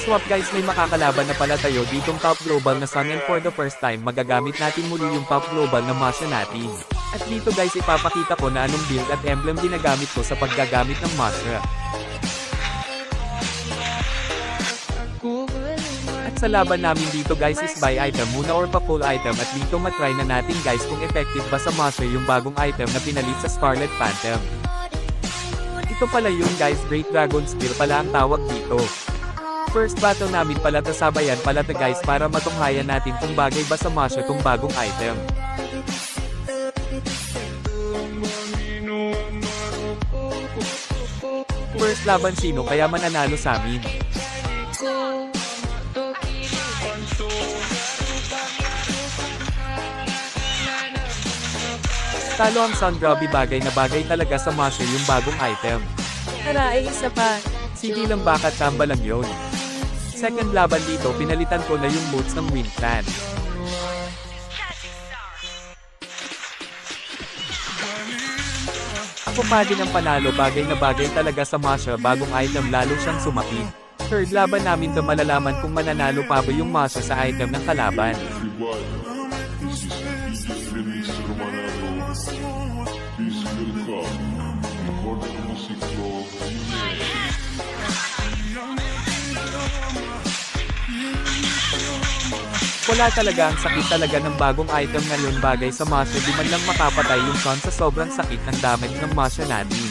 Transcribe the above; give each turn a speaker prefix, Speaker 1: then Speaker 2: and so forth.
Speaker 1: swap guys, may makakalaban na pala tayo ditong top global na Sun, and for the first time magagamit natin muli yung top global na Masha natin. At dito guys, ipapakita ko na anong build at emblem ginagamit ko sa paggagamit ng Masha. At sa laban namin dito guys is buy item muna or pa full item, at dito matry na natin guys kung effective ba sa Masha yung bagong item na pinalit sa Scarlet Phantom. Ito pala yun guys, Great Dragon Spear pala ang tawag dito. First battle namin pala ta, sabayan pala ta guys para matunghayan natin kung bagay ba sa Masha tong bagong item. First laban, sino kaya mananalo sa amin? Talo ang Sun, grabe, bagay na bagay talaga sa Masha yung bagong item.
Speaker 2: Tara, ay isa pa.
Speaker 1: Sige lang, baka chamba lang yun. Second laban dito, pinalitan ko na yung boots ng Wind Clan. Ako pa din ang panalo, bagay na bagay talaga sa Masha, bagong item, lalo siyang sumaki. Third laban namin to, malalaman kung mananalo pa ba yung Masha sa item ng kalaban. Wala talaga, ang sakit talaga ng bagong item ngayon, bagay sa Masha, di man lang makapatay yung Sun sa sobrang sakit ng damage ng Masha natin.